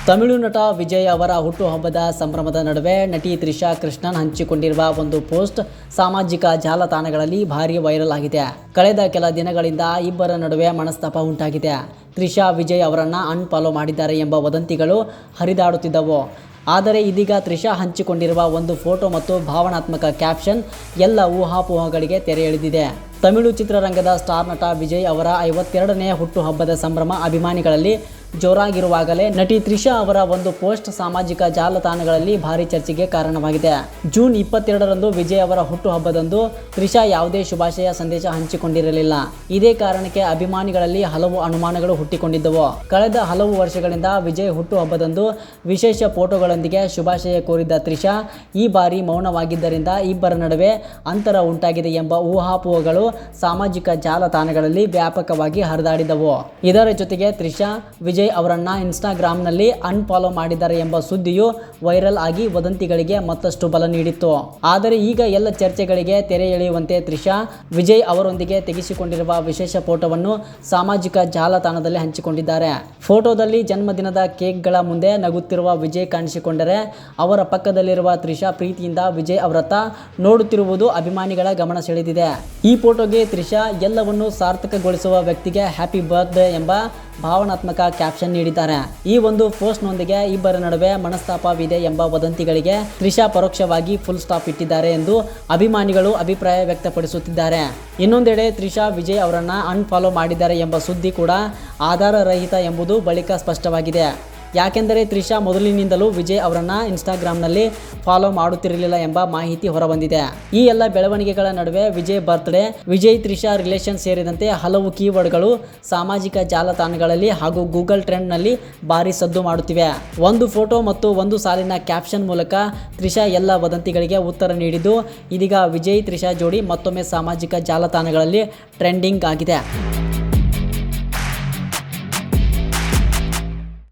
ತಮಿಳು ನಟ ವಿಜಯ್ ಅವರ ಹುಟ್ಟುಹಬ್ಬದ ಸಂಭ್ರಮದ ನಡುವೆ ನಟಿ ತ್ರಿಷಾ ಕೃಷ್ಣನ್ ಹಂಚಿಕೊಂಡಿರುವ ಒಂದು ಪೋಸ್ಟ್ ಸಾಮಾಜಿಕ ಜಾಲತಾಣಗಳಲ್ಲಿ ಭಾರಿ ವೈರಲ್ ಆಗಿದೆ. ಕಳೆದ ಕೆಲ ದಿನಗಳಿಂದ ಇಬ್ಬರ ನಡುವೆ ಮನಸ್ತಾಪ ಉಂಟಾಗಿದೆ. ತ್ರಿಷಾ ವಿಜಯ್ ಅವರನ್ನು ಅನ್ಫಾಲೋ ಮಾಡಿದ್ದಾರೆ ಎಂಬ ವದಂತಿಗಳು ಹರಿದಾಡುತ್ತಿದ್ದವು. ಆದರೆ ಇದೀಗ ತ್ರಿಷಾ ಹಂಚಿಕೊಂಡಿರುವ ಒಂದು ಫೋಟೋ ಮತ್ತು ಭಾವನಾತ್ಮಕ ಕ್ಯಾಪ್ಷನ್ ಎಲ್ಲ ಊಹಾಪೋಹಗಳಿಗೆ ತೆರೆ ಎಳೆದಿದೆ. ತಮಿಳು ಚಿತ್ರರಂಗದ ಸ್ಟಾರ್ ನಟ ವಿಜಯ್ ಅವರ 52ನೇ ಹುಟ್ಟುಹಬ್ಬದ ಸಂಭ್ರಮ ಅಭಿಮಾನಿಗಳಲ್ಲಿ ಜೋರಾಗಿರುವಾಗಲೇ ನಟಿ ತ್ರಿಷಾ ಅವರ ಒಂದು ಪೋಸ್ಟ್ ಸಾಮಾಜಿಕ ಜಾಲತಾಣಗಳಲ್ಲಿ ಭಾರಿ ಚರ್ಚೆಗೆ ಕಾರಣವಾಗಿದೆ. ಜೂನ್ 22ರಂದು ವಿಜಯ್ ಅವರ ಹುಟ್ಟುಹಬ್ಬದಂದು ತ್ರಿಷಾ ಯಾವುದೇ ಶುಭಾಶಯ ಸಂದೇಶ ಹಂಚಿಕೊಂಡಿರಲಿಲ್ಲ. ಇದೇ ಕಾರಣಕ್ಕೆ ಅಭಿಮಾನಿಗಳಲ್ಲಿ ಹಲವು ಅನುಮಾನಗಳು ಹುಟ್ಟಿಕೊಂಡಿದ್ದವು. ಕಳೆದ ಹಲವು ವರ್ಷಗಳಿಂದ ವಿಜಯ್ ಹುಟ್ಟುಹಬ್ಬದಂದು ವಿಶೇಷ ಫೋಟೋಗಳೊಂದಿಗೆ ಶುಭಾಶಯ ಕೋರಿದ್ದ ತ್ರಿಷಾ ಈ ಬಾರಿ ಮೌನವಾಗಿದ್ದರಿಂದ ಇಬ್ಬರ ನಡುವೆ ಅಂತರ ಉಂಟಾಗಿದೆ ಎಂಬ ಊಹಾಪೋಹಗಳು ಸಾಮಾಜಿಕ ಜಾಲತಾಣಗಳಲ್ಲಿ ವ್ಯಾಪಕವಾಗಿ ಹರಿದಾಡಿದವು. ಇದರ ಜೊತೆಗೆ ತ್ರಿಷಾ ವಿಜಯ್ ಅವರನ್ನ ಇನ್ಸ್ಟಾಗ್ರಾಂನಲ್ಲಿ ಅನ್ಫಾಲೋ ಮಾಡಿದ್ದಾರೆ ಎಂಬ ಸುದ್ದಿಯು ವೈರಲ್ ಆಗಿ ವದಂತಿಗಳಿಗೆ ಮತ್ತಷ್ಟು ಬಲ ನೀಡಿತ್ತು. ಆದರೆ ಈಗ ಎಲ್ಲ ಚರ್ಚೆಗಳಿಗೆ ತೆರೆ ಎಳೆಯುವಂತೆ ತ್ರಿಷಾ ವಿಜಯ್ ಅವರೊಂದಿಗೆ ತೆಗೆಸಿಕೊಂಡಿರುವ ವಿಶೇಷ ಫೋಟೋವನ್ನು ಸಾಮಾಜಿಕ ಜಾಲತಾಣದಲ್ಲಿ ಹಂಚಿಕೊಂಡಿದ್ದಾರೆ. ಫೋಟೋದಲ್ಲಿ ಜನ್ಮದಿನದ ಕೇಕ್ಗಳ ಮುಂದೆ ನಗುತ್ತಿರುವ ವಿಜಯ್ ಕಾಣಿಸಿಕೊಂಡರೆ ಅವರ ಪಕ್ಕದಲ್ಲಿರುವ ತ್ರಿಷಾ ಪ್ರೀತಿಯಿಂದ ವಿಜಯ್ ಅವರತ್ತ ನೋಡುತ್ತಿರುವುದು ಅಭಿಮಾನಿಗಳ ಗಮನ ಸೆಳೆದಿದೆ. ಈ ಫೋಟೋಗೆ ತ್ರಿಷಾ ಎಲ್ಲವನ್ನು ಸಾರ್ಥಕಗೊಳಿಸುವ ವ್ಯಕ್ತಿಗೆ ಹ್ಯಾಪಿ ಬರ್ತ್ಡೇ ಎಂಬ ಭಾವನಾತ್ಮಕ ಕ್ಯಾಪ್ಷನ್ ನೀಡಿದ್ದಾರೆ. ಈ ಒಂದು ಪೋಸ್ಟ್ನೊಂದಿಗೆ ಇಬ್ಬರ ನಡುವೆ ಮನಸ್ತಾಪವಿದೆ ಎಂಬ ವದಂತಿಗಳಿಗೆ ತ್ರಿಷಾ ಪರೋಕ್ಷವಾಗಿ ಫುಲ್ ಸ್ಟಾಪ್ ಇಟ್ಟಿದ್ದಾರೆ ಎಂದು ಅಭಿಮಾನಿಗಳು ಅಭಿಪ್ರಾಯ ವ್ಯಕ್ತಪಡಿಸುತ್ತಿದ್ದಾರೆ. ಇನ್ನೊಂದೆಡೆ ತ್ರಿಷಾ ವಿಜಯ್ ಅವರನ್ನ ಅನ್ಫಾಲೋ ಮಾಡಿದ್ದಾರೆ ಎಂಬ ಸುದ್ದಿ ಕೂಡ ಆಧಾರರಹಿತ ಎಂಬುದು ಬಳಿಕ ಸ್ಪಷ್ಟವಾಗಿದೆ. ಯಾಕೆಂದರೆ ತ್ರಿಷಾ ಮೊದಲಿನಿಂದಲೂ ವಿಜಯ್ ಅವರನ್ನು ಇನ್ಸ್ಟಾಗ್ರಾಂನಲ್ಲಿ ಫಾಲೋ ಮಾಡುತ್ತಿರಲಿಲ್ಲ ಎಂಬ ಮಾಹಿತಿ ಹೊರಬಂದಿದೆ. ಈ ಎಲ್ಲ ಬೆಳವಣಿಗೆಗಳ ನಡುವೆ ವಿಜಯ್ ಬರ್ತ್ಡೇ, ವಿಜಯ್ ತ್ರಿಷಾ ರಿಲೇಷನ್ ಸೇರಿದಂತೆ ಹಲವು ಕೀವರ್ಡ್ಗಳು ಸಾಮಾಜಿಕ ಜಾಲತಾಣಗಳಲ್ಲಿ ಹಾಗೂ ಗೂಗಲ್ ಟ್ರೆಂಡ್ನಲ್ಲಿ ಭಾರಿ ಸದ್ದು ಮಾಡುತ್ತಿವೆ. ಒಂದು ಫೋಟೋ ಮತ್ತು ಒಂದು ಸಾಲಿನ ಕ್ಯಾಪ್ಷನ್ ಮೂಲಕ ತ್ರಿಷಾ ಎಲ್ಲ ವದಂತಿಗಳಿಗೆ ಉತ್ತರ ನೀಡಿದ್ದು ಇದೀಗ ವಿಜಯ್ ತ್ರಿಷಾ ಜೋಡಿ ಮತ್ತೊಮ್ಮೆ ಸಾಮಾಜಿಕ ಜಾಲತಾಣಗಳಲ್ಲಿ ಟ್ರೆಂಡಿಂಗ್ ಆಗಿದೆ.